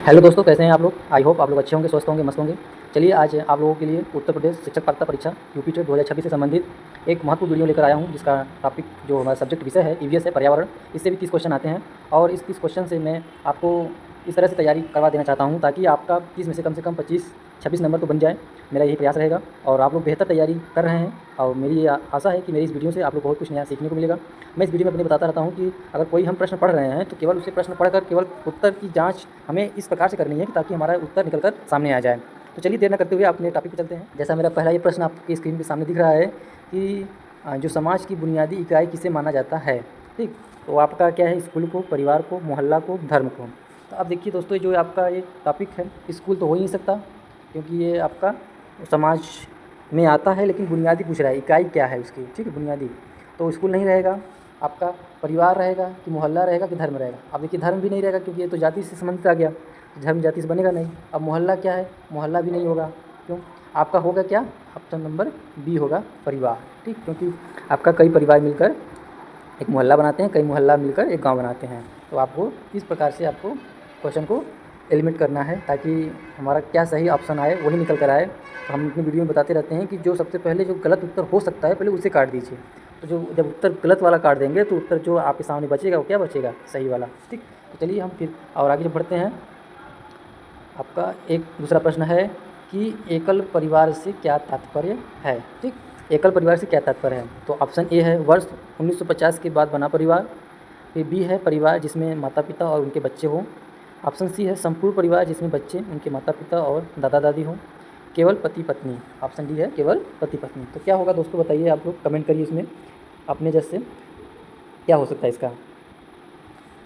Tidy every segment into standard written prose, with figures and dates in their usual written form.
Hello दोस्तों, कैसे हैं आप लोग। आई होप आप लोग अच्छे होंगे, स्वस्थ होंगे, मस्त होंगे। चलिए आज आप लोगों के लिए उत्तर प्रदेश शिक्षक पात्रता परीक्षा यूपी टेट 2026 से संबंधित एक महत्वपूर्ण वीडियो लेकर आया हूं, जिसका टॉपिक जो हमारा सब्जेक्ट विषय है ईवीएस है, पर्यावरण। इससे भी 30 क्वेश्चन आते हैं और इस 30 क्वेश्चन से मैं आपको इस तरह से तैयारी करवा देना चाहता हूँ ताकि आपका 30 में से कम 25-26 नंबर तो बन जाए। मेरा यही प्रयास रहेगा और आप लोग बेहतर तैयारी कर रहे हैं और मेरी ये आशा है कि मेरी इस वीडियो से आप लोग बहुत कुछ नया सीखने को मिलेगा। मैं इस वीडियो में अपने बताता रहता हूँ कि अगर कोई हम प्रश्न पढ़ रहे हैं तो केवल उसे प्रश्न पढ़कर केवल उत्तर की जाँच हमें इस प्रकार से करनी है कि ताकि हमारा उत्तर निकल कर सामने आ जाए। तो चलिए देर न करते हुए अपने टॉपिक पर चलते हैं। जैसा मेरा पहला ये प्रश्न आपकी स्क्रीन के सामने दिख रहा है कि जो समाज की बुनियादी इकाई किसे माना जाता है। ठीक, तो आपका क्या है, स्कूल को, परिवार को, मोहल्ला को, धर्म को। तो अब देखिए दोस्तों, जो आपका ये टॉपिक है, स्कूल तो हो ही नहीं सकता क्योंकि ये आपका समाज में आता है, लेकिन बुनियादी पूछ रहा है इकाई क्या है उसकी। ठीक है, बुनियादी। तो स्कूल नहीं रहेगा, आपका परिवार रहेगा कि मोहल्ला रहेगा कि धर्म रहेगा। अब देखिए धर्म भी नहीं रहेगा क्योंकि ये तो जाति से संबंधित आ गया, धर्म जाति से बनेगा नहीं। अब मोहल्ला क्या है, मोहल्ला भी नहीं होगा। क्यों? आपका होगा क्या, ऑप्शन नंबर बी होगा, परिवार। ठीक, क्योंकि आपका कई परिवार मिलकर एक मोहल्ला बनाते हैं, कई मोहल्ला मिलकर एक गांव बनाते हैं। तो आपको इस प्रकार से आपको क्वेश्चन को एलिमिनेट करना है ताकि हमारा क्या सही ऑप्शन आए वही निकल कर आए। तो हम अपनी वीडियो में बताते रहते हैं कि जो सबसे पहले जो गलत उत्तर हो सकता है पहले उसे काट दीजिए। तो जो जब उत्तर गलत वाला काट देंगे तो उत्तर जो आपके सामने बचेगा वो क्या बचेगा, सही वाला। ठीक, तो चलिए हम फिर और आगे जब बढ़ते हैं। आपका एक दूसरा प्रश्न है कि एकल परिवार से क्या तात्पर्य है। ठीक, एकल परिवार से क्या तात्पर्य है। तो ऑप्शन ए है वर्ष 1950 के बाद बना परिवार। फिर बी है परिवार जिसमें माता पिता और उनके बच्चे हों। ऑप्शन सी है संपूर्ण परिवार जिसमें बच्चे, उनके माता पिता और दादा दादी हों। केवल पति पत्नी। ऑप्शन डी है केवल पति पत्नी। तो क्या होगा दोस्तों, बताइए आप लोग, कमेंट करिए इसमें अपने जैसे क्या हो सकता है इसका।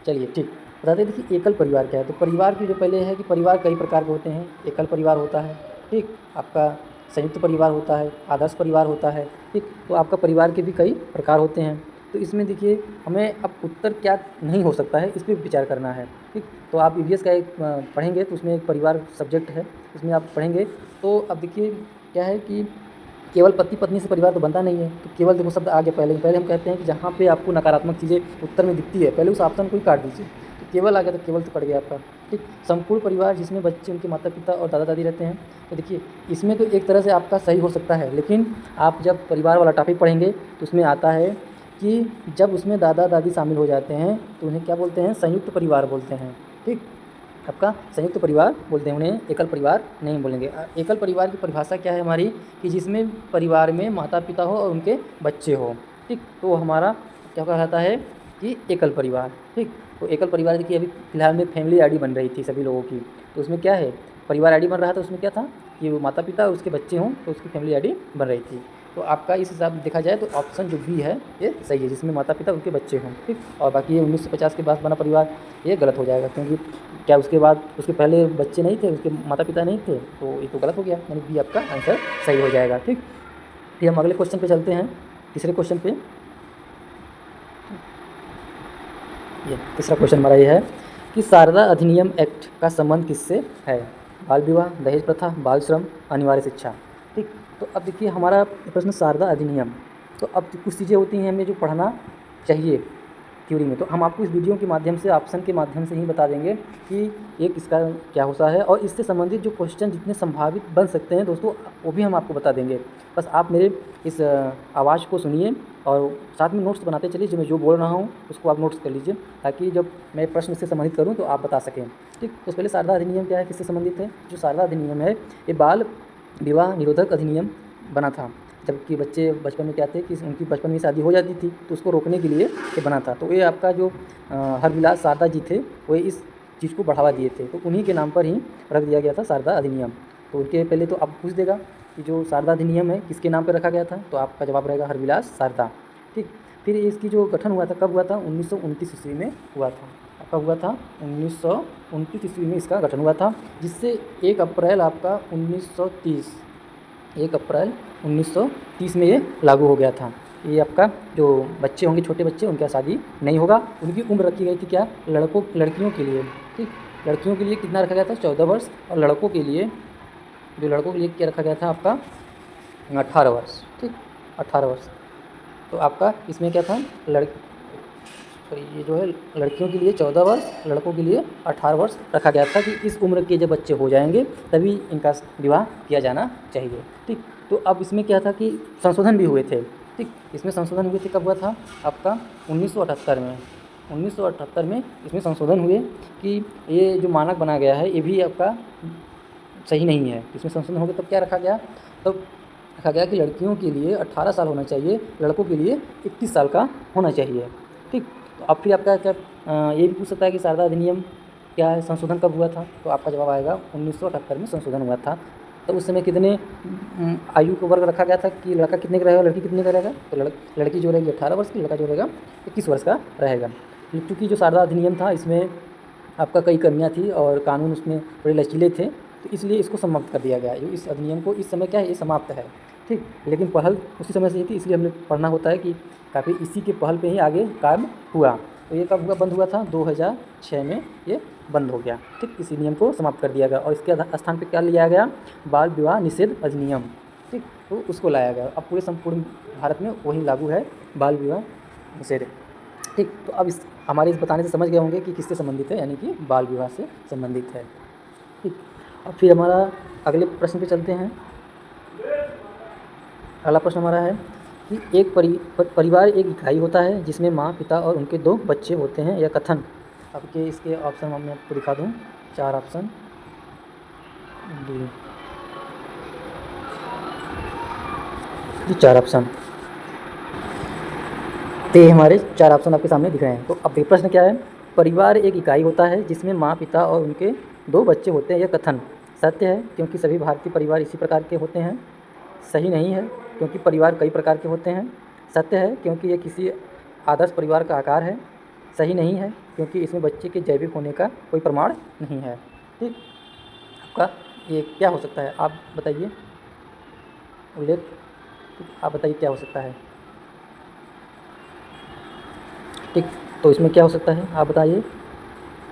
चलिए ठीक, बताते हैं। देखिए एकल परिवार क्या है। तो परिवार की जो पहले है कि परिवार कई प्रकार के होते हैं। एकल परिवार होता है, ठीक, आपका संयुक्त परिवार होता है, आदर्श परिवार होता है। ठीक, तो आपका परिवार के भी कई प्रकार होते हैं। तो इसमें देखिए हमें अब उत्तर क्या नहीं हो सकता है इस पर विचार करना है। ठीक, तो आप ईवीएस का एक पढ़ेंगे तो उसमें एक परिवार सब्जेक्ट है, इसमें आप पढ़ेंगे। तो अब देखिए क्या है कि केवल पति पत्नी से परिवार तो बनता नहीं है। तो केवल देखो शब्द आ गया पहले पहले हम कहते हैं कि जहाँ पे आपको नकारात्मक चीज़ें उत्तर में दिखती है पहले उस ऑप्शन को ही काट दीजिए। तो केवल आ गया तो केवल तो कट गया आपका। ठीक, संपूर्ण परिवार जिसमें बच्चे, उनके माता पिता और दादा दादी रहते हैं। तो देखिए इसमें तो एक तरह से आपका सही हो सकता है, लेकिन आप जब परिवार वाला टॉपिक पढ़ेंगे तो उसमें आता है कि जब उसमें दादा दादी शामिल हो जाते हैं तो उन्हें क्या बोलते हैं, संयुक्त परिवार बोलते हैं। ठीक, आपका संयुक्त परिवार बोलते हैं, उन्हें एकल परिवार नहीं बोलेंगे। एकल परिवार की परिभाषा क्या है हमारी, कि जिसमें परिवार में माता पिता हो और उनके बच्चे हो। ठीक, तो हमारा क्या कहलाता है कि एकल परिवार। ठीक, तो एकल परिवार देखिए अभी फिलहाल में फैमिली आईडी बन रही थी सभी लोगों की। तो उसमें क्या है, परिवार आईडी बन रहा था, उसमें क्या था कि वो माता पिता और उसके बच्चे हों तो उसकी फैमिली आईडी बन रही थी। तो आपका इस हिसाब से देखा जाए तो ऑप्शन जो बी है ये सही है, जिसमें माता पिता उनके बच्चे हों। ठीक, और बाकी ये 1950 के बाद बना परिवार ये गलत हो जाएगा, क्योंकि क्या उसके बाद उसके पहले बच्चे नहीं थे, उसके माता पिता नहीं थे, तो ये तो गलत हो गया, यानी बी आपका आंसर सही हो जाएगा। ठीक, फिर हम अगले क्वेश्चन पे चलते हैं, तीसरे क्वेश्चन पे। ये तीसरा क्वेश्चन हमारा ये है कि शारदा अधिनियम एक्ट का संबंध किससे है। बाल विवाह, दहेज प्रथा, बाल श्रम, अनिवार्य शिक्षा। ठीक, तो अब देखिए हमारा प्रश्न शारदा अधिनियम। तो अब कुछ चीज़ें होती हैं हमें जो पढ़ना चाहिए थ्योरी में, तो हम आपको इस वीडियो के माध्यम से, ऑप्शन के माध्यम से ही बता देंगे कि ये किसका क्या होता है, और इससे संबंधित जो क्वेश्चन जितने संभावित बन सकते हैं दोस्तों वो भी हम आपको बता देंगे। बस आप मेरे इस आवाज़ को सुनिए और साथ में नोट्स बनाते चलिए, जो मैं जो बोल रहा हूँ उसको आप नोट्स कर लीजिए ताकि जब मैं प्रश्न इससे संबंधित करूँ तो आप बता सकें। ठीक, तो पहले शारदा अधिनियम क्या है, किससे संबंधित है। जो शारदा अधिनियम है ये बाल विवाह निरोधक अधिनियम बना था। जबकि बच्चे बचपन में क्या थे कि उनकी बचपन में शादी हो जाती थी, तो उसको रोकने के लिए ये बना था। तो ये आपका जो हरविलास शारदा जी थे वो इस चीज़ को बढ़ावा दिए थे, तो उन्हीं के नाम पर ही रख दिया गया था शारदा अधिनियम। तो उनके पहले तो आप पूछ देगा कि जो शारदा अधिनियम है किसके नाम पर रखा गया था, तो आपका जवाब रहेगा हरविलास शारदा। ठीक, फिर इसकी जो गठन हुआ था, कब हुआ था, 1929 ईस्वी में हुआ था। कब हुआ था, 1929 ईस्वी में इसका गठन हुआ था, जिससे 1 अप्रैल आपका 1930 1 अप्रैल 1930 में ये लागू हो गया था। ये आपका जो बच्चे होंगे, छोटे बच्चे, उनका शादी नहीं होगा। उनकी उम्र रखी गई थी क्या, लड़कियों के लिए। ठीक, लड़कियों के लिए कितना रखा गया था, 14 वर्ष, और लड़कों के लिए, जो लड़कों के लिए क्या रखा गया था आपका 18 वर्ष। ठीक, 18 वर्ष। तो आपका इसमें क्या था, ये जो है लड़कियों के लिए 14 वर्ष, लड़कों के लिए 18 वर्ष रखा गया था कि इस उम्र के जब बच्चे हो जाएंगे तभी इनका विवाह किया जाना चाहिए। ठीक, तो अब इसमें क्या था कि संशोधन भी हुए थे। ठीक, इसमें संशोधन हुए थे, कब हुआ था आपका 1978 में। 1978 में इसमें संशोधन हुए कि ये जो मानक बना गया है ये भी आपका सही नहीं है। इसमें संशोधन हो गया तब क्या रखा गया, तब रखा गया कि लड़कियों के लिए 18 साल होना चाहिए, लड़कों के लिए 21 साल का होना चाहिए। ठीक, तो अब फिर आपका क्या ये भी पूछ सकता है कि शारदा अधिनियम क्या है, संशोधन कब हुआ था, तो आपका जवाब आएगा 1978 में संशोधन हुआ था। तो उस समय कितने आयु को वर्ग रखा गया था कि लड़का कितने का रहेगा, लड़की कितने का रहेगा, तो लड़की जो रहेगी 18 वर्ष की, लड़का जो रहेगा 21 वर्ष का रहेगा। क्योंकि जो शारदा अधिनियम था इसमें आपका कई कमियाँ थी और कानून उसमें बड़े लचीले थे, तो इसलिए इसको समाप्त कर दिया गया। जो इस अधिनियम को इस समय क्या है, ये समाप्त है। ठीक, लेकिन पहल उसी समय से ही थी, इसलिए हमने पढ़ना होता है कि काफ़ी इसी के पहल पे ही आगे काम हुआ। तो ये कब हुआ, बंद हुआ था 2006 में ये बंद हो गया। ठीक, इसी नियम को समाप्त कर दिया गया और इसके स्थान पे क्या लिया गया, बाल विवाह निषेध अधिनियम। ठीक, तो उसको लाया गया। अब पूरे संपूर्ण भारत में वही लागू है, बाल विवाह निषेध। ठीक, तो अब हमारे इस बताने से समझ गए होंगे कि किससे संबंधित है, यानी कि बाल विवाह से संबंधित है। ठीक, अब फिर हमारा अगले प्रश्न पे चलते हैं। अगला प्रश्न हमारा है कि एक परिवार एक इकाई होता है जिसमें माँ, पिता और उनके 2 बच्चे होते हैं, यह कथन। अब के इसके ऑप्शन मैं आपको दिखा दूँ, 4 ऑप्शन जी 4 ऑप्शन, तो ये हमारे 4 ऑप्शन आपके सामने दिख रहे हैं। तो अब ये प्रश्न क्या है, परिवार एक इकाई होता है जिसमें माँ, पिता और उनके 2 बच्चे होते हैं, यह कथन सत्य है क्योंकि सभी भारतीय परिवार इसी प्रकार के होते हैं। सही नहीं है क्योंकि परिवार कई प्रकार के होते हैं। सत्य है क्योंकि ये किसी आदर्श परिवार का आकार है। सही नहीं है क्योंकि इसमें बच्चे के जैविक होने का कोई प्रमाण नहीं है। ठीक, आपका ये क्या हो सकता है, आप बताइए, उल्लेख आप बताइए क्या हो सकता है। ठीक, तो इसमें क्या हो सकता है आप बताइए।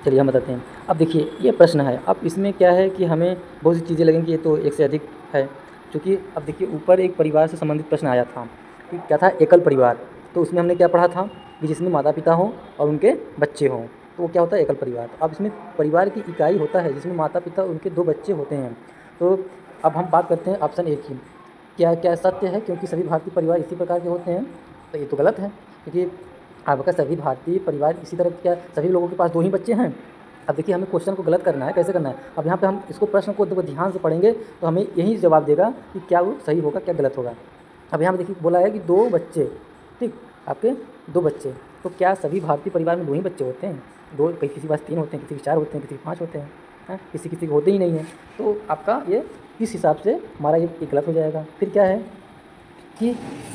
चलिए हम बताते हैं। अब देखिए ये प्रश्न है, अब इसमें क्या है कि हमें बहुत सी चीज़ें लगेंगी, ये तो एक से अधिक है। क्योंकि अब देखिए ऊपर एक परिवार से संबंधित प्रश्न आया था कि क्या था, एकल परिवार। तो उसमें हमने क्या पढ़ा था कि जिसमें माता पिता हों और उनके बच्चे हों, तो वो क्या होता है, एकल परिवार। अब इसमें परिवार की इकाई होता है जिसमें माता पिता और उनके 2 बच्चे होते हैं। तो अब हम बात करते हैं ऑप्शन ए की, क्या क्या सत्य है क्योंकि सभी भारतीय परिवार इसी प्रकार के होते हैं, तो ये तो गलत है। क्योंकि आपका सभी भारतीय परिवार इसी तरह, क्या सभी लोगों के पास 2 ही बच्चे हैं। अब देखिए हमें क्वेश्चन को गलत करना है, कैसे करना है। अब यहाँ पे हम इसको प्रश्न को देखो ध्यान से पढ़ेंगे तो हमें यही जवाब देगा कि क्या वो सही होगा क्या गलत होगा। अब यहाँ पे देखिए बोला है कि 2 बच्चे, ठीक, आपके 2 बच्चे, तो क्या सभी भारतीय परिवार में 2 ही बच्चे होते हैं, 2, किसी के पास 3 होते हैं, किसी के 4 होते हैं, किसी के 5 होते हैं, किसी किसी के होते ही नहीं है। तो आपका ये इस हिसाब से हमारा ये गलत हो जाएगा। फिर क्या है कि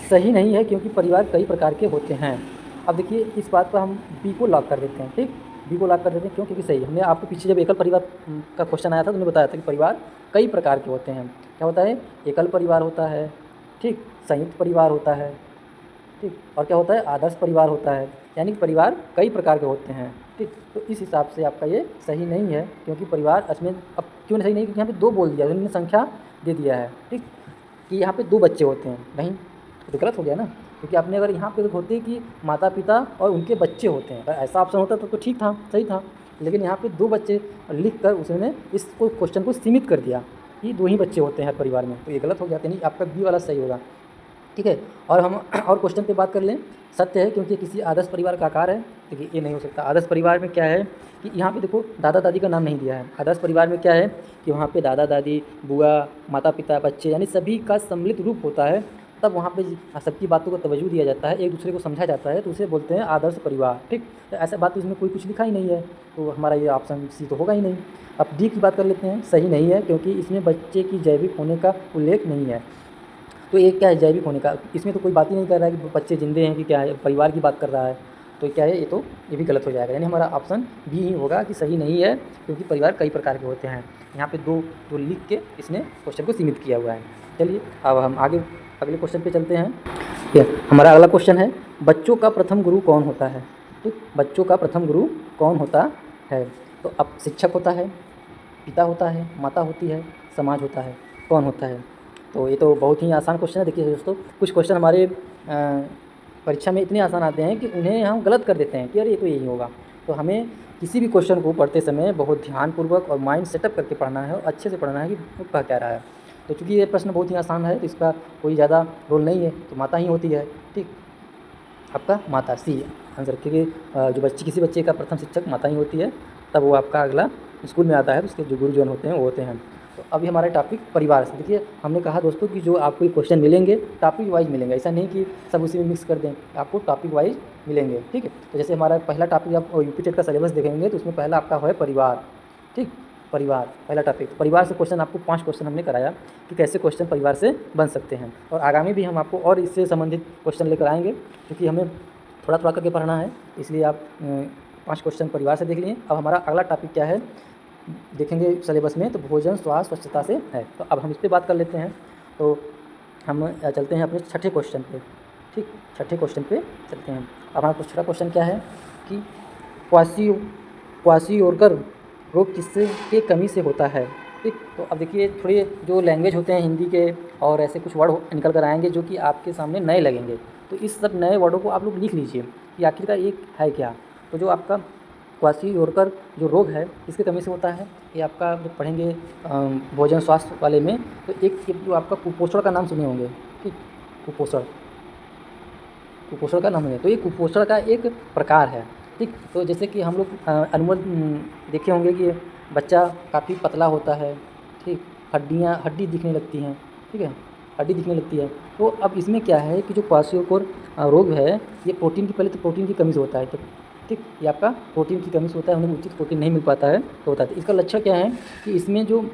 सही नहीं है क्योंकि परिवार कई प्रकार के होते हैं। अब देखिए इस बात पर हम बी को लॉक कर देते हैं। ठीक, बी को लॉक कर देते हैं, क्यों, क्योंकि सही। हमने आपको पीछे जब एकल परिवार का क्वेश्चन आया था तो हमने बताया था कि परिवार कई प्रकार के होते हैं। क्या होता है, एकल परिवार होता है, ठीक, संयुक्त परिवार होता है, ठीक, और क्या होता है, आदर्श परिवार होता है, यानी कि परिवार कई प्रकार के होते हैं। ठीक, तो इस हिसाब से आपका ये सही नहीं है क्योंकि परिवार इसमें, अब क्यों सही नहीं, क्योंकि यहाँ पे 2 बोल दिया, उन्होंने संख्या दे दिया है। ठीक, कि यहाँ पे 2 बच्चे होते हैं, नहीं तो गलत हो गया ना। क्योंकि आपने अगर यहाँ पे होते कि माता पिता और उनके बच्चे होते हैं, अगर ऐसा ऑप्शन होता तो ठीक था, सही था। लेकिन यहाँ पे 2 बच्चे लिख कर उसने इसको क्वेश्चन को सीमित कर दिया कि 2 ही बच्चे होते हैं हर परिवार में, तो ये गलत हो गया। यानी आपका बी वाला सही होगा। ठीक है, और हम और क्वेश्चन पे बात कर लें। सत्य है क्योंकि किसी आदर्श परिवार का आकार है, देखिए ये नहीं हो सकता। आदर्श परिवार में क्या है कि यहाँ पे देखो दादा दादी का नाम नहीं दिया है। आदर्श परिवार में क्या है कि वहाँ पे दादा दादी, बुआ, माता पिता, बच्चे, यानी सभी का सम्मिलित रूप होता है। तब वहाँ पे सबकी बातों को तवज्जो दिया जाता है, एक दूसरे को समझा जाता है, तो उसे बोलते हैं आदर्श परिवार। ठीक, तो ऐसा बात इसमें कोई कुछ लिखा ही नहीं है, तो हमारा ये ऑप्शन सी तो होगा ही नहीं। अब डी की बात कर लेते हैं। सही नहीं है क्योंकि इसमें बच्चे की जैविक होने का उल्लेख नहीं है। तो ये क्या है, जैविक होने का, इसमें तो कोई बात ही नहीं कर रहा है कि बच्चे जिंदे हैं कि क्या है, परिवार की बात कर रहा है। तो क्या है, ये तो ये भी गलत हो जाएगा। यानी हमारा ऑप्शन बी ही होगा कि सही नहीं है क्योंकि परिवार कई प्रकार के होते हैं। यहाँ पे दो लिख के इसने क्वेश्चन को सीमित किया हुआ है। चलिए अब हम आगे अगले क्वेश्चन पे चलते हैं। हमारा अगला क्वेश्चन है, बच्चों का प्रथम गुरु कौन होता है। ठीक, बच्चों का प्रथम गुरु कौन होता है। तो अब शिक्षक होता है, पिता होता है, माता होती है, समाज होता है, कौन होता है। तो ये तो बहुत ही आसान क्वेश्चन है। देखिए दोस्तों, कुछ क्वेश्चन हमारे परीक्षा में इतने आसान आते हैं कि उन्हें हम गलत कर देते हैं कि अरे ये तो यही होगा। तो हमें किसी भी क्वेश्चन को पढ़ते समय बहुत ध्यानपूर्वक और माइंड सेटअप करके पढ़ना है और अच्छे से पढ़ना है कि वो कह क्या रहा है। तो चूँकि ये प्रश्न बहुत ही आसान है तो इसका कोई ज़्यादा रोल नहीं है, तो माता ही होती है। ठीक, आपका माता सी आंसर, क्योंकि जो बच्चे किसी बच्चे का प्रथम शिक्षक माता ही होती है, तब वो आपका अगला स्कूल में आता है तो उसके जो गुरुजन होते हैं वो होते हैं। तो अभी हमारा टॉपिक परिवार से। देखिए हमने कहा दोस्तों कि जो आपको ये क्वेश्चन मिलेंगे टॉपिक वाइज मिलेंगे, ऐसा नहीं कि सब उसी में मिक्स कर दें, आपको टॉपिक वाइज मिलेंगे। ठीक है, तो जैसे हमारा पहला टॉपिक आप यूपी टेट का सिलेबस देखेंगे तो उसमें पहला आपका है परिवार। ठीक, परिवार पहला टॉपिक। परिवार से क्वेश्चन आपको 5 क्वेश्चन हमने कराया कि कैसे क्वेश्चन परिवार से बन सकते हैं, और आगामी भी हम आपको और इससे संबंधित क्वेश्चन लेकर आएंगे, क्योंकि हमें थोड़ा थोड़ा करके पढ़ना है। इसलिए आप 5 क्वेश्चन परिवार से देख लिए। अब हमारा अगला टॉपिक क्या है देखेंगे सिलेबस में, तो भोजन स्वास्थ्य स्वच्छता से है। तो अब हम इस पर बात कर लेते हैं। तो हम चलते हैं अपने छठे क्वेश्चन पे। ठीक, छठे क्वेश्चन पे चलते हैं। अब हमारा छठा क्वेश्चन क्या है कि क्वाशियोरकर रोग किससे के कमी से होता है। ठीक, तो अब देखिए थोड़ी जो लैंग्वेज होते हैं हिंदी के और ऐसे कुछ वर्ड निकल कर आएंगे जो कि आपके सामने नए लगेंगे, तो इस सब नए वर्डों को आप लोग लिख लीजिए कि आखिरकार ये है क्या। तो जो आपका क्वाशियोरकर जो रोग है इसकी कमी से होता है, ये आपका जो पढ़ेंगे भोजन स्वास्थ्य वाले में, तो एक जो आपका कुपोषण का नाम सुने होंगे। ठीक, कुपोषण का नाम है, तो ये कुपोषण का एक प्रकार है। ठीक, तो जैसे कि हम लोग अनमोल देखे होंगे कि बच्चा काफ़ी पतला होता है। ठीक, हड्डी दिखने लगती हैं। ठीक है, हड्डी दिखने लगती है। तो अब इसमें क्या है कि जो क्वाशियोरकर रोग है ये प्रोटीन की, पहले तो प्रोटीन की कमी से होता है। तो ठीक, ये आपका प्रोटीन की कमी से होता है, उन्हें उचित प्रोटीन नहीं मिल पाता है तो होता है। इसका लक्षण क्या है कि इसमें जो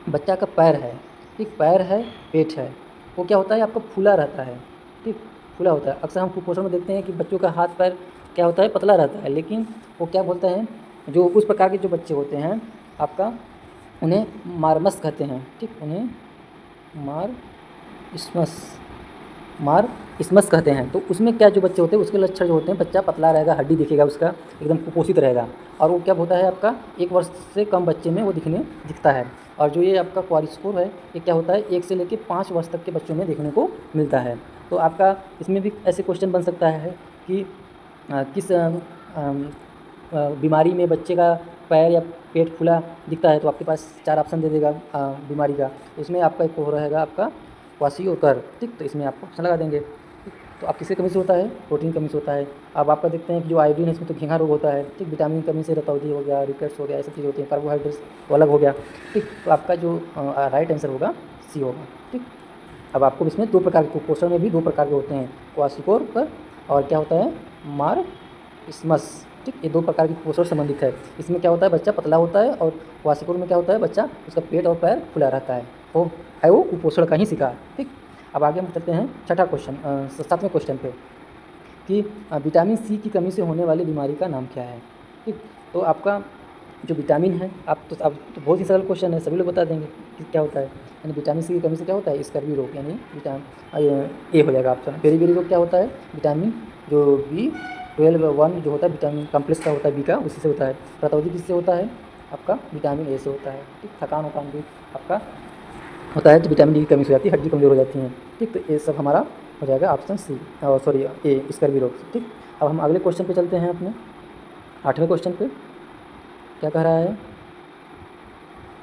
बच्चा का पैर है, ठीक, पैर है, पेट है, वो क्या होता है आपका फूला रहता है। ठीक, फूला होता है। अक्सर हम कुपोषण में देखते हैं कि बच्चों का हाथ पैर क्या होता है पतला रहता है, लेकिन वो क्या बोलते हैं जो उस प्रकार के जो बच्चे होते हैं आपका उन्हें मारमस कहते हैं। ठीक, उन्हें मारस्मस कहते हैं। तो उसमें क्या जो बच्चे होते हैं उसके लक्षण जो होते हैं, बच्चा पतला रहेगा, हड्डी दिखेगा उसका, एकदम कुपोषित रहेगा, और वो क्या होता है आपका 1 वर्ष से कम बच्चे में वो दिखता है। और जो ये आपका क्वाशियोरकर है ये क्या होता है 1 से लेकर 5 वर्ष तक के बच्चों में देखने को मिलता है। तो आपका इसमें भी ऐसे क्वेश्चन बन सकता है कि किस बीमारी में बच्चे का पैर या पेट फूला दिखता है, तो आपके पास 4 ऑप्शन दे देगा बीमारी का। इसमें आपका एक हो रहेगा आपका क्वाशियोरकर। ठीक, तो इसमें आप ऑप्शन लगा देंगे। ठीक, तो आप किसकी कमी से होता है, प्रोटीन कमी से होता है। अब आपका देखते हैं कि जो आयोडीन है इसमें तो घेंघा रोग होता है। ठीक, विटामिन की कमी से रतौंधी हो गया, रिकेट्स हो गया, ऐसी चीज़ होती है। कार्बोहाइड्रेट्स तो अलग हो गया। ठीक, तो आपका जो राइट आंसर होगा सी होगा। ठीक, अब आपको इसमें 2 प्रकार के कुपोषण में भी 2 प्रकार के होते हैं, क्वाशियोरकर और क्या होता है मारस्मस। ठीक, ये 2 प्रकार की कुपोषण संबंधित है। इसमें क्या होता है बच्चा पतला होता है, और क्वाशियोरकर में क्या होता है बच्चा उसका पेट और पैर खुला रहता है, वो कुपोषण का ही शिकार। ठीक, अब आगे हम चलते हैं छठा क्वेश्चन 7वें क्वेश्चन पे कि विटामिन सी की कमी से होने वाली बीमारी का नाम क्या है। ठीक, तो आपका जो विटामिन है अब तो बहुत ही सरल क्वेश्चन है, सभी लोग बता देंगे कि क्या होता है। यानी विटामिन सी की कमी से क्या होता है स्कर्वी रोग, यानी विटामिन ए हो जाएगा ऑप्शन। बेरी रोग क्या होता है विटामिन जो B12 जो होता है विटामिन कॉम्प्लेक्स का होता है बी का, उसी से होता है। रतौंधी किससे होता है आपका विटामिन ए से होता है। ठीक, थकान होता है आपका होता है तो विटामिन डी की कमी से हो जाती है, हड्डी कमजोर हो जाती हैं। ठीक, तो ये सब हमारा हो जाएगा ऑप्शन सी, सॉरी ए स्कर्वी रोग। ठीक, अब हम अगले क्वेश्चन पे चलते हैं अपने 8वें क्वेश्चन पे। क्या कह रहा है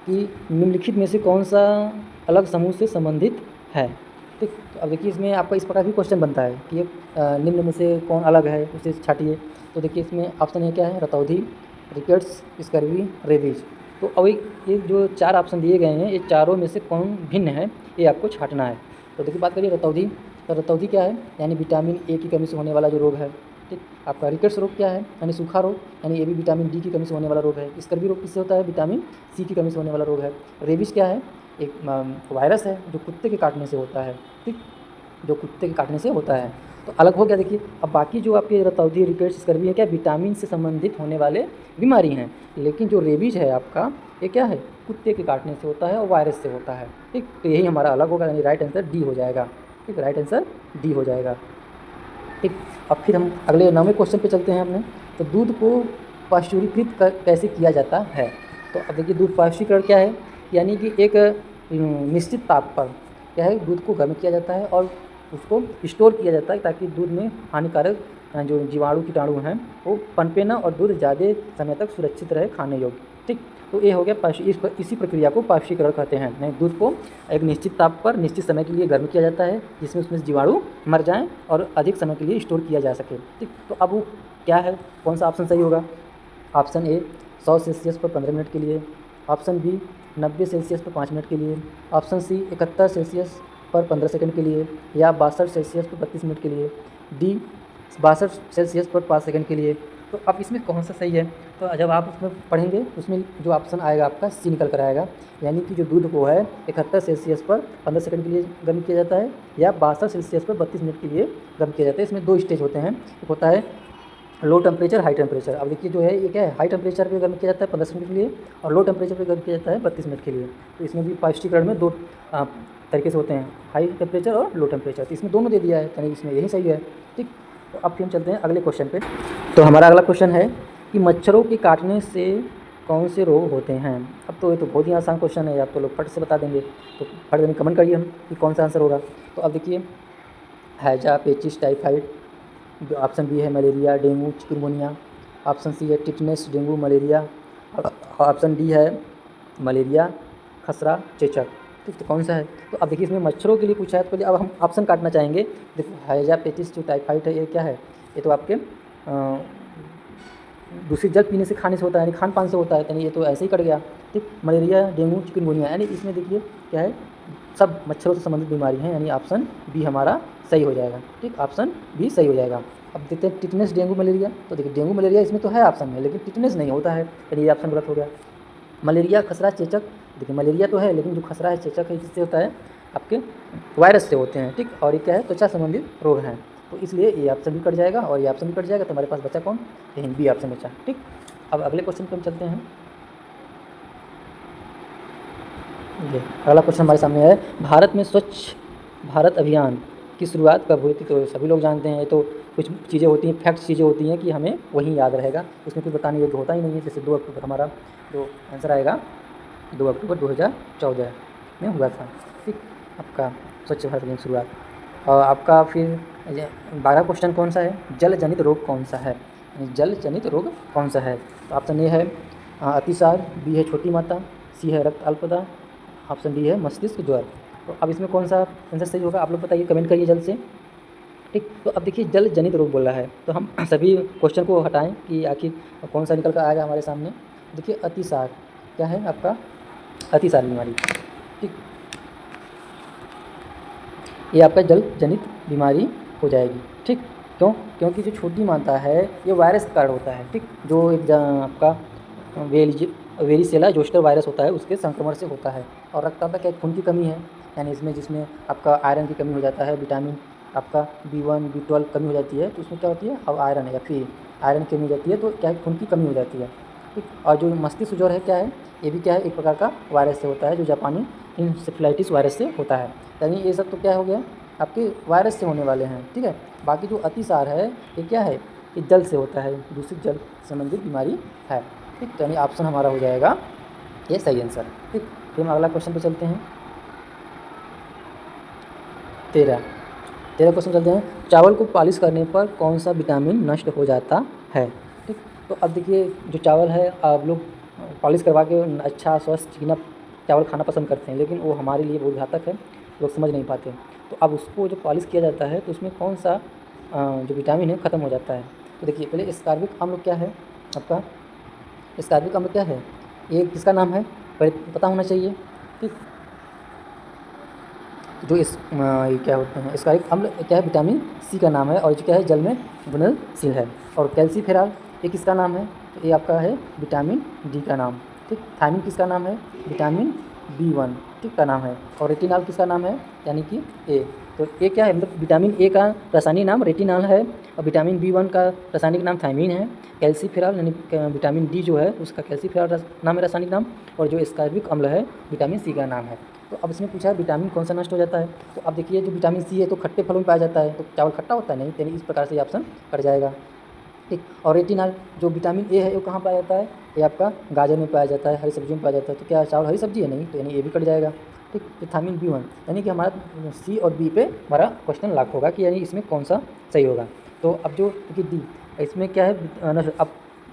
कि निम्नलिखित में से कौन सा अलग समूह से संबंधित है। ठीक, तो अब देखिए इसमें आपका इस प्रकार भी क्वेश्चन बनता है कि निम्न में से कौन अलग है उसे छाटिए। तो देखिए इसमें ऑप्शन ये क्या है रतौंधी, रिकेट्स, स्कर्वी, रेबीज। तो अब ये जो 4 ऑप्शन दिए गए हैं ये चारों में से कौन भिन्न है ये आपको छाटना है। तो देखिए बात करिए रतौंधी, तो रतौंधी क्या है यानी विटामिन ए की कमी से होने वाला जो रोग है। ठीक, आपका रिकेट्स रोग क्या है यानी सूखा रोग, यानी ये भी विटामिन डी की कमी से होने वाला रोग है। स्कर्वी रोग किससे होता है विटामिन सी की कमी से होने वाला रोग है। रेबीज क्या है एक वायरस है जो कुत्ते के काटने से होता है। ठीक, जो कुत्ते के काटने से होता है, तो अलग हो गया। देखिए अब बाकी जो आपके रतौंधी, रिकेट्स, स्कर्वी है क्या विटामिन से संबंधित होने वाले बीमारी हैं, लेकिन जो रेबीज है आपका ये क्या है कुत्ते के काटने से होता है और वायरस से होता है। ठीक, तो यही हमारा अलग होगा, यानी राइट आंसर डी हो जाएगा। ठीक, राइट आंसर डी हो जाएगा। ठीक, अब फिर हम अगले 9वें क्वेश्चन पे चलते हैं अपने। तो दूध को पाश्चुरीकृत कैसे किया जाता है। तो अब देखिए दूध पाश्चुरीकरण क्या है, यानी कि एक निश्चित ताप पर क्या है दूध को गर्म किया जाता है और उसको स्टोर किया जाता है ताकि दूध में हानिकारक जो जीवाणु कीटाणु हैं वो पनपे ना और दूध ज़्यादा समय तक सुरक्षित रहे खाने योग्य। ठीक, तो ये हो गया इसी प्रक्रिया को पाश्चीकरण कहते हैं। नहीं, दूध को एक निश्चित ताप पर निश्चित समय के लिए गर्म किया जाता है जिसमें उसमें जीवाणु मर जाएं और अधिक समय के लिए स्टोर किया जा सके। ठीक, तो अब वो क्या है, कौन सा ऑप्शन सही होगा? ऑप्शन ए 100 सेल्सियस पर 15 मिनट के लिए, ऑप्शन बी 90 सेल्सियस पर 5 मिनट के लिए, ऑप्शन सी 71 सेल्सियस पर 15 सेकंड के लिए, या 62 सेल्सियस पर 32 मिनट के लिए, डी 62 सेल्सियस पर 5 सेकंड के लिए। तो अब इसमें कौन सा सही है? तो जब आप उसमें पढ़ेंगे तो उसमें जो ऑप्शन आएगा आपका सी निकल कर आएगा, यानी कि जो दूध को है 71 सेल्सियस पर 15 सेकंड के लिए गर्म किया जाता है या 62 सेल्सियस पर 32 मिनट के लिए गर्म किया जाता है। इसमें 2 स्टेज होते हैं, एक होता है लो टेम्परेचर, हाई टेम्परेचर। अब देखिए जो है ये क्या है, हाई टेम्परेचर पे गर्म किया जाता है 15 मिनट के लिए और लो टेम्परेचर पे गर्म किया जाता है 32 मिनट के लिए। तो इसमें भी पाश्चीकरण में 2 तरीके से होते हैं, हाई टेम्परेचर और लो टेम्परेचर। तो इसमें दोनों दे दिया है, यानी इसमें यही सही है। ठीक, तो अब फिर हम चलते हैं अगले क्वेश्चन पे। तो हमारा अगला क्वेश्चन है कि मच्छरों के काटने से कौन से रोग होते हैं? अब तो ये तो बहुत ही आसान क्वेश्चन है, आप तो लोग फट से बता देंगे, तो फट देने कमेंट करिए हम कि कौन सा आंसर होगा। तो अब देखिए, हैजा, पेचिस, टाइफाइड, ऑप्शन बी है malaria, dengue, chikungunya, option C है tetanus, dengue, malaria, option D है मलेरिया, खसरा, चेचक। ठीक, तो कौन सा है? तो अब देखिए इसमें मच्छरों के लिए पूछा है, तो पहले अब हम ऑप्शन काटना चाहेंगे। देखो हैजा, पेचिस, जो टाइफाइड है, ये क्या है? ये तो आपके दूषित जल पीने से, खाने से होता है, यानी खान पान से होता है, यानी ये तो ऐसे ही कट गया। ठीक, मलेरिया, डेंगू, चिकनगुनिया, यानी इसमें देखिए क्या है, सब मच्छरों से संबंधित बीमारी हैं, यानी ऑप्शन बी हमारा सही हो जाएगा। ठीक, ऑप्शन बी सही हो जाएगा। अब देखते हैं टिटनेस, डेंगू, मलेरिया। तो देखिए डेंगू मलेरिया इसमें तो है ऑप्शन में, लेकिन टिटनेस नहीं होता है, यानी ये ऑप्शन गलत हो गया। मलेरिया, खसरा, चेचक, देखिए मलेरिया तो है, लेकिन जो खसरा है, चेचक है, किससे होता है? आपके वायरस से होते हैं। ठीक, और ये क्या है? त्वचा संबंधित रोग हैं, तो इसलिए ये ऑप्शन भी कट जाएगा और ये ऑप्शन भी कट जाएगा। तो हमारे पास बचा कौन? यही बी ऑप्शन बचा। ठीक, अब अगले क्वेश्चन पर हम चलते हैं। ये अगला क्वेश्चन हमारे सामने है, भारत में स्वच्छ भारत अभियान की शुरुआत कब हुई थी? तो सभी लोग जानते हैं, तो कुछ चीज़ें होती हैं, फैक्ट चीज़ें होती हैं कि हमें वही याद रहेगा, उसमें कुछ बताने योग्य होता ही नहीं है। जैसे 2 अक्टूबर हमारा जो आंसर आएगा 2 अक्टूबर 2014 में हुआ था। ठीक, आपका स्वच्छ भारत अभियान शुरुआत। और आपका फिर 12 क्वेश्चन कौन सा है? जल जनित रोग कौन सा है? जल जनित रोग कौन सा है? तो ऑप्शन ए है अतिसार, बी है छोटी माता, सी है रक्त अल्पता, ऑप्शन डी है मस्तिष्क ज्वर। तो अब इसमें कौन सा आंसर सही होगा, आप लोग बताइए, कमेंट करिए जल्द से। ठीक, तो अब देखिए जल जनित रोग बोल रहा है, तो हम सभी क्वेश्चन को हटाएं कि आखिर कौन सा निकल कर आएगा हमारे सामने। देखिए अतिसार, क्या है आपका? अतिसार बीमारी। ठीक, ये आपका जल जनित बीमारी हो जाएगी। ठीक, क्यों? क्योंकि जो छोटी माता है ये वायरस का कारण होता है। ठीक, जो एक आपका वेरिसेला जोस्टर वायरस होता है, उसके संक्रमण से होता है। और रक्तदाब क्या, खून की कमी है, यानी इसमें जिसमें आपका आयरन की कमी हो जाता है, विटामिन आपका B1, B12 कमी हो जाती है, तो उसमें क्या होती है, अब आयरन है या फिर आयरन की कमी हो जाती है, तो क्या है, खून की कमी हो जाती है। ठीक, और जो मस्तिष्क ज्वर है क्या है, ये भी क्या है, एक प्रकार का वायरस से होता है, जो जापानी इंसेफ्लाइटिस वायरस से होता है। यानी ये सब तो क्या हो गया, आपके वायरस से होने वाले हैं। ठीक है, बाकी जो अतिसार है ये क्या है, ये जल से होता है, दूषित जल संबंधित बीमारी है। ठीक, तो यानी ऑप्शन हमारा हो जाएगा ये सही आंसर। ठीक, फिर हम अगला क्वेश्चन पे चलते हैं। 13 क्वेश्चन चलते हैं। चावल को पॉलिश करने पर कौन सा विटामिन नष्ट हो जाता है? ठीक, तो अब देखिए जो चावल है, आप लोग पॉलिश करवा के अच्छा स्वस्थ चीना चावल खाना पसंद करते हैं, लेकिन वो हमारे लिए बहुत घातक है, लोग समझ नहीं पाते। तो अब उसको जो पॉलिश किया जाता है तो उसमें कौन सा जो विटामिन है ख़त्म हो जाता है? तो देखिए पहले एस्कॉर्बिक अम्ल क्या है आपका? एस्कॉर्बिक अम्ल क्या है, ये किसका नाम है, पहले पता होना चाहिए। ठीक, जो ये क्या होते हैं, एस्कॉर्बिक अम्ल क्या है, विटामिन सी का नाम है, और जो क्या है, जल में घुलनशील है। और कैल्सीफेरॉल ये किसका नाम है? तो ये आपका है विटामिन डी का नाम। ठीक, थायमिन किसका नाम है? विटामिन B1 ठीक का नाम है। और रेटिनॉल किसका नाम है, यानी कि ए। तो ए क्या है, मतलब विटामिन ए का रासायनिक नाम रेटिनॉल है, और विटामिन B1 का रासायनिक नाम थायमिन है। कैल्सीफेरॉल यानी विटामिन डी जो है उसका कैल्सीफेरॉल नाम है रासायनिक नाम, और जो एस्कॉर्बिक अम्ल है विटामिन सी का नाम है। तो अब इसमें पूछा है विटामिन कौन सा नष्ट हो जाता है, तो अब देखिए जो विटामिन सी है तो खट्टे फलों में पाया जाता है, तो चावल खट्टा होता है नहीं, यानी इस प्रकार से ये ऑप्शन कट जाएगा। ठीक, और रेटिनॉल जो विटामिन ए है वो कहाँ पाया जाता है, ये आपका गाजर में पाया जाता है, हरी सब्जियों में पाया जाता है, तो क्या चावल हरी सब्जी है नहीं, तो यानी ये भी कट जाएगा। ठीक, विटामिन B1 यानी कि हमारा सी और बी पे हमारा क्वेश्चन लॉक होगा कि यानी इसमें कौन सा सही होगा। तो अब जो देखिए डी, इसमें क्या है अब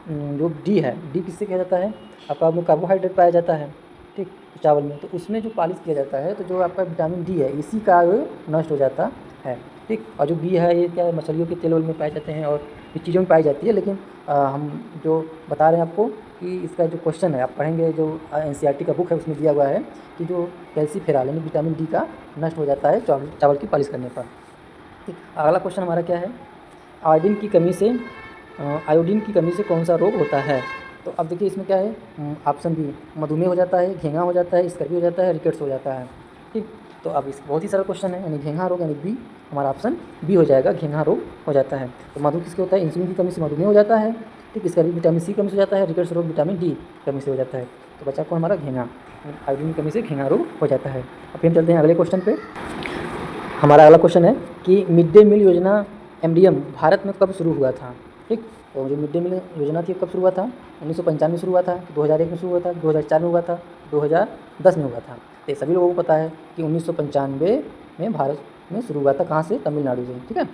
जो डी है, डी किससे किया जाता है, आपका वो कार्बोहाइड्रेट पाया जाता है, ठीक, चावल में, तो उसमें जो पालिश किया जाता है तो जो आपका विटामिन डी है इसी का नष्ट हो जाता है, ठीक। और जो बी है ये क्या है, मछलियों के तेल में पाए जाते हैं और इस चीज़ों में पाई जाती है, लेकिन हम जो बता रहे हैं आपको कि इसका जो क्वेश्चन है आप पढ़ेंगे, जो एनसीईआरटी का बुक है उसमें दिया हुआ है कि जो कैल्सीफेरॉल यानी विटामिन डी का नष्ट हो जाता है चावल की पालिश करने पर, ठीक। अगला क्वेश्चन हमारा क्या है, आयोडीन की कमी से कौन सा रोग होता है। तो अब देखिए इसमें क्या है, ऑप्शन बी, मधुमेह हो जाता है, घेंघा हो जाता है, स्कर्वी हो जाता है, रिकेट्स हो जाता है, ठीक। तो अब इस बहुत ही सरल क्वेश्चन है, यानी घेंघा रोग, यानी बी, हमारा ऑप्शन बी हो जाएगा, घेंघा रोग हो जाता है। तो मधु किसके होता है, इंसुलिन की कमी से मधुमेह हो जाता है, ठीक। स्कर्वी विटामिन सी कमी से हो जाता है, रिकेट्स रोग विटामिन डी कमी से हो जाता है। तो बचा को हमारा घेंघा, आयोडीन की कमी से घेंघा रोग हो जाता है। अब फिर हम चलते हैं अगले क्वेश्चन पे। हमारा अगला क्वेश्चन है कि मिड डे मील योजना एमडीएम भारत में कब शुरू हुआ था, ठीक। तो जो मिड डे मील योजना थी कब शुरू हुआ था, 1995 में शुरू हुआ था, 2001 में शुरू हुआ था, 2004 में हुआ था, 2010 में हुआ था। तो सभी लोगों को पता है कि 1995 में भारत में शुरू हुआ था, कहाँ से, तमिलनाडु से, ठीक है,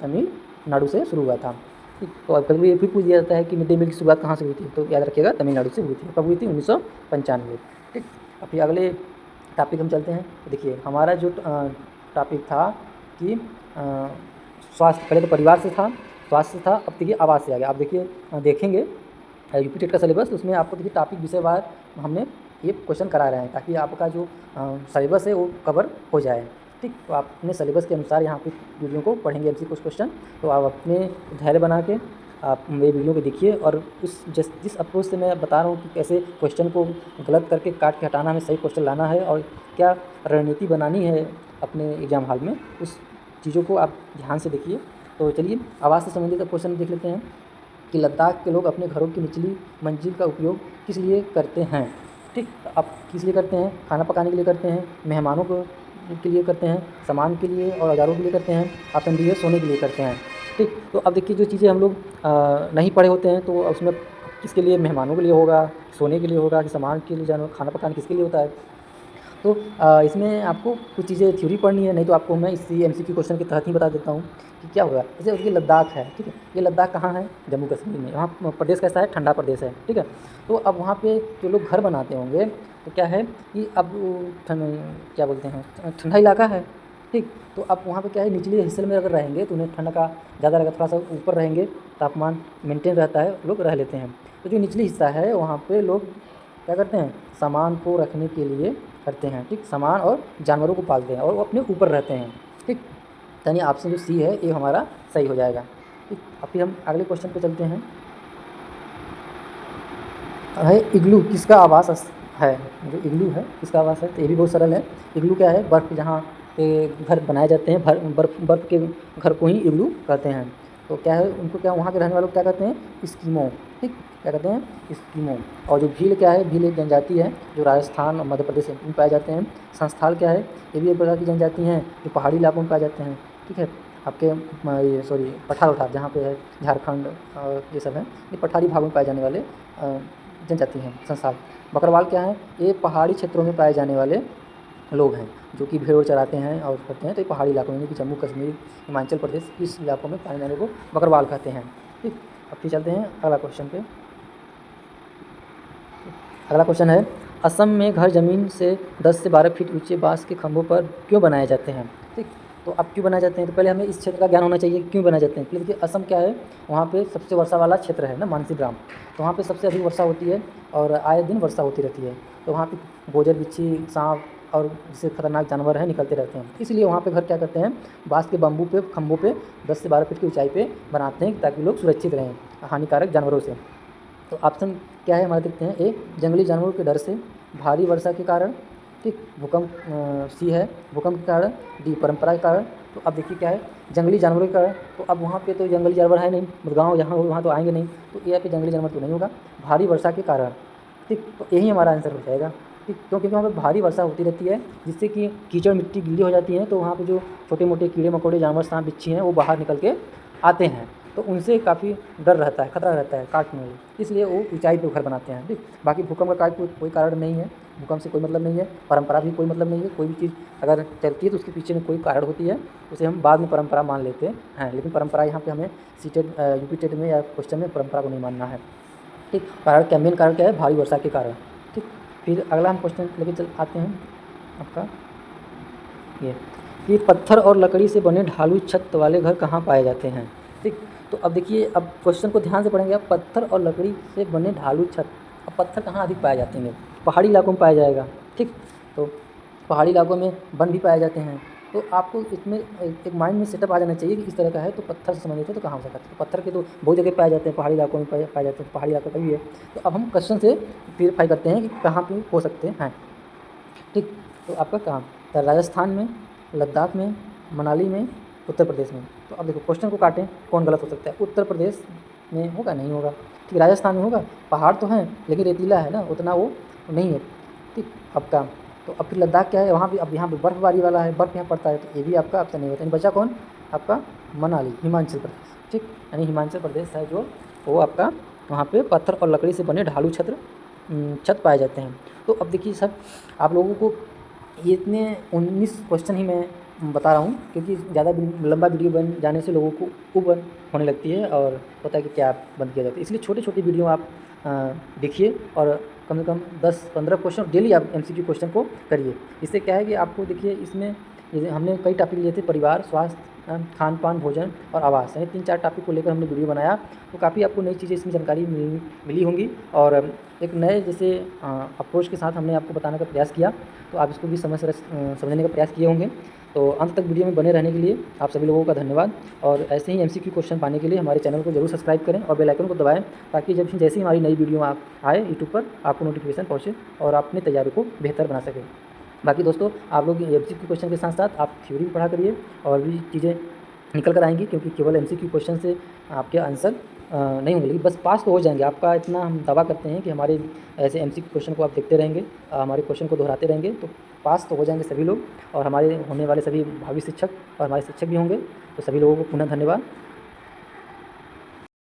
तमिलनाडु से शुरू हुआ था, ठीक। तो अब कभी ये फिर पूछ दिया जाता है कि मिड डे मील की शुरुआत कहाँ से हुई थी, तो याद रखिएगा तमिलनाडु से हुई थी। कब हुई थी, 1995, ठीक। अब फिर अगले टॉपिक हम चलते हैं। देखिए हमारा जो टॉपिक था कि स्वास्थ्य, पहले तो परिवार से था, स्वास्थ्य से था, अब देखिए आवास से आ गया। आप देखिए देखेंगे यूपी टेट का सिलेबस, तो उसमें आपको देखिए टॉपिक विषयवार हमने ये क्वेश्चन करा रहे हैं ताकि आपका जो सिलेबस है वो कवर हो जाए, ठीक। तो आप अपने सिलेबस के अनुसार यहाँ पे वीडियो को पढ़ेंगे, एमसी कुछ क्वेश्चन, तो आप अपने धैर्य बना के आप मेरे वीडियो को देखिए और उस जिस अप्रोच से मैं बता रहा हूँ कि कैसे क्वेश्चन को गलत करके काट के हटाना है, सही क्वेश्चन लाना है और क्या रणनीति बनानी है अपने एग्ज़ाम हॉल में, उस चीज़ों को आप ध्यान से देखिए। तो चलिए आवाज़ से संबंधित क्वेश्चन देख लेते हैं कि लद्दाख के लोग अपने घरों की निचली मंजिल का उपयोग किस लिए करते हैं, ठीक। अब किस लिए करते हैं, खाना पकाने के लिए करते हैं, मेहमानों को के लिए करते हैं, सामान के लिए और औजारों के लिए करते हैं, ऑप्शन डी है सोने के लिए करते हैं, ठीक। तो अब देखिए जो चीज़ें हम लोग नहीं पढ़े होते हैं तो उसमें किसके लिए, मेहमानों के लिए होगा, सोने के लिए होगा, कि सामान के लिए, जानवर खाना पकाने किसके लिए होता है। तो इसमें आपको कुछ चीज़ें थ्योरी पढ़नी है, नहीं तो आपको मैं इसी एमसीक्यू क्वेश्चन के तहत ही बता देता हूँ कि क्या होगा। जैसे उसकी लद्दाख है, ठीक है, ये लद्दाख कहाँ है, जम्मू कश्मीर में, वहाँ प्रदेश कैसा है, ठंडा प्रदेश है, ठीक है। तो अब वहाँ पे जो लोग घर बनाते होंगे तो क्या है कि अब क्या बोलते हैं, ठंडा इलाका है, ठीक। तो अब वहाँ पे क्या है, निचले हिस्से में अगर रहेंगे तो उन्हें ठंड का ज़्यादा रहेगा, थोड़ा सा ऊपर रहेंगे तापमान मेंटेन रहता है, लोग रह लेते हैं। तो जो निचली हिस्सा है वहाँ पे लोग क्या करते हैं, सामान को रखने के लिए करते हैं, ठीक, सामान और जानवरों को पालते हैं और वो अपने ऊपर रहते हैं, ठीक। यानी ऑप्शन जो सी है ये हमारा सही हो जाएगा, ठीक। अब फिर हम अगले क्वेश्चन पे चलते हैं। है इग्लू किसका आवास है, जो इग्लू है किसका आवास है, तो ये भी बहुत सरल है। इग्लू क्या है, बर्फ़ जहाँ पे घर बनाए जाते हैं, बर्फ़ के घर को ही इग्लू कहते हैं। तो क्या है, उनको क्या, वहाँ के रहने वालों को क्या कहते हैं, इस्किमो, ठीक, क्या कहते हैं, इस्किमो। और जो भील क्या है, भील एक जनजाति है जो राजस्थान और मध्य प्रदेश में पाए जाते हैं। संस्थाल क्या है, ये भी एक प्रकार की जनजाति हैं जो पहाड़ी इलाकों में पाए जाते हैं, ठीक है। आपके ये सॉरी पठार जहाँ पे है, झारखंड और ये सब है, ये पठारी भागों में पाए जाने वाले जनजाति हैं। संसार बकरवाल क्या है, ये पहाड़ी क्षेत्रों में पाए जाने वाले लोग हैं जो कि भेड़ चराते हैं और करते हैं। तो ये पहाड़ी इलाकों में, कि जम्मू कश्मीर, हिमाचल प्रदेश, इस इलाकों में पाए जाने को बकरवाल कहते हैं, ठीक। अब फिर चलते हैं अगला क्वेश्चन पे। अगला क्वेश्चन है, असम में घर ज़मीन से 10 से 12 फीट ऊंचे बांस के खंभों पर क्यों बनाए जाते हैं, ठीक। तो अब क्यों बनाए जाते हैं, तो पहले हमें इस क्षेत्र का ज्ञान होना चाहिए क्यों बनाए जाते हैं। क्योंकि असम क्या है, वहाँ पे सबसे वर्षा वाला क्षेत्र है ना, मानसी ग्राम, तो वहाँ पे सबसे अधिक वर्षा होती है और आए दिन वर्षा होती रहती है। तो वहाँ पे गोजर, बिच्छी, सांप और जिससे खतरनाक जानवर हैं निकलते रहते हैं, इसलिए वहाँ पे घर क्या करते हैं, बांस के बम्बू पे खंभों पे 10 से 12 फीट की ऊंचाई पे बनाते हैं ताकि लोग सुरक्षित रहें हानिकारक जानवरों से। तो ऑप्शन क्या है हमारे, देखते हैं, ए जंगली जानवरों के डर से, भारी वर्षा के कारण, ठीक, भूकंप, सी है भूकंप के कारण, डी परंपरा के कारण। तो अब देखिए क्या है, जंगली जानवरों के कारण, तो अब वहाँ पे तो जंगली जानवर है नहीं, गाँव जहाँ हो वहाँ तो आएंगे नहीं, तो यहाँ पे जंगली जानवर तो नहीं होगा, भारी वर्षा के कारण, ठीक। तो यही हमारा आंसर हो जाएगा, ठीक। क्योंकि वहाँ पे भारी वर्षा होती रहती है जिससे कि कीचड़ मिट्टी गीली हो जाती है, तो वहाँ पे जो छोटे मोटे कीड़े मकोड़े जानवर, सांप बिच्छी हैं वो बाहर निकल के आते हैं, तो उनसे काफ़ी डर रहता है, खतरा रहता है काटने में, इसलिए वो ऊंचाई पे घर बनाते हैं, ठीक। बाकी भूकंप का कोई कारण नहीं है, भूकंप से कोई मतलब नहीं है, परंपरा भी कोई मतलब नहीं है। कोई भी चीज़ अगर चलती है तो उसके पीछे में कोई कारण होती है, उसे हम बाद में परंपरा मान लेते हैं। लेकिन परंपरा यहाँ पे हमें सीटेड यूपी टेट में या क्वेश्चन में परंपरा को नहीं मानना है। ठीक, कारण क्या, मेन कारण क्या है, भारी वर्षा के कारण। ठीक, फिर अगला हम क्वेश्चन लेके चल आते हैं आपका ये कि पत्थर और लकड़ी से बने ढालू छत वाले घर कहाँ पाए जाते हैं। ठीक, तो अब देखिए, अब क्वेश्चन को ध्यान से पढ़ेंगे आप। पत्थर और लकड़ी से बने ढालू छत, अब पत्थर कहाँ अधिक पाए जाते हैं, पहाड़ी इलाकों में पाया जाएगा। ठीक, तो पहाड़ी इलाकों में वन भी पाए जाते हैं। तो आपको इसमें एक माइंड में सेटअप आ जाना चाहिए कि इस तरह का है तो पत्थर से संबंधित है तो कहाँ हो सकता है। तो पत्थर के तो बहुत जगह पाए जाते हैं, पहाड़ी इलाकों में पाए जाते हैं, तो पहाड़ी इलाका का भी है। तो अब हम क्वेश्चन से क्लियरफाई करते हैं कि कहाँ पे हो सकते हैं। ठीक, तो आपका कहाँ, तो राजस्थान में, लद्दाख में, मनाली में, उत्तर प्रदेश में। तो अब देखो क्वेश्चन को काटें, कौन गलत हो सकता है। उत्तर प्रदेश में होगा, नहीं होगा। ठीक, राजस्थान में होगा, पहाड़ तो हैं लेकिन रेतीला है ना, उतना वो नहीं है। ठीक, आपका तो अब फिर लद्दाख क्या है, वहाँ भी अब यहाँ पे बर्फ़बारी वाला है, बर्फ़ यहाँ पड़ता है, तो ये भी आपका ऑप्शन नहीं होता। यानी बचा कौन, आपका मनाली, हिमाचल प्रदेश। ठीक, यानी हिमाचल प्रदेश है जो वो आपका, वहाँ पे पत्थर और लकड़ी से बने ढालू छत पाए जाते हैं। तो अब देखिए सर, आप लोगों को ये इतने 19 क्वेश्चन ही मैं बता रहा हूँ, क्योंकि ज़्यादा लंबा वीडियो बन जाने से लोगों को ऊब होने लगती है और होता है कि क्या बंद किया जाता है। इसलिए छोटे छोटे वीडियो आप देखिए और कम से कम 10-15 क्वेश्चन डेली आप एमसीक्यू क्वेश्चन को करिए। इससे क्या है कि आपको देखिए, इसमें जैसे हमने कई टॉपिक लिए थे, परिवार, स्वास्थ्य, खान पान, भोजन और आवास, यानी 3-4 टॉपिक को लेकर हमने वीडियो बनाया। तो काफ़ी आपको नई चीज़ें इसमें जानकारी मिली होंगी और एक नए जैसे अप्रोच के साथ हमने आपको बताने का प्रयास किया, तो आप इसको भी समझने का प्रयास किए होंगे। तो अंत तक वीडियो में बने रहने के लिए आप सभी लोगों का धन्यवाद। और ऐसे ही एमसीक्यू क्वेश्चन पाने के लिए हमारे चैनल को जरूर सब्सक्राइब करें और बेल आइकन को दबाएं, ताकि जैसे ही हमारी नई वीडियो आप आए यूट्यूब पर, आपको नोटिफिकेशन पहुँचे और आप अपनी तैयारी को बेहतर बना सकें। बाकी दोस्तों, आप लोग एमसीक्यू क्वेश्चन के साथ साथ आप थ्योरी भी पढ़ा करिए, और भी चीज़ें निकल कर आएंगी, क्योंकि केवल एमसीक्यू क्वेश्चन से आपके आंसर नहीं होंगे, लेकिन बस पास तो हो जाएंगे। आपका इतना हम दावा करते हैं कि हमारे ऐसे एमसीक्यू क्वेश्चन को आप देखते रहेंगे, हमारे क्वेश्चन को दोहराते रहेंगे, तो पास तो हो जाएंगे सभी लोग। और हमारे होने वाले सभी भावी शिक्षक और हमारे शिक्षक भी होंगे। तो सभी लोगों को पुनः धन्यवाद।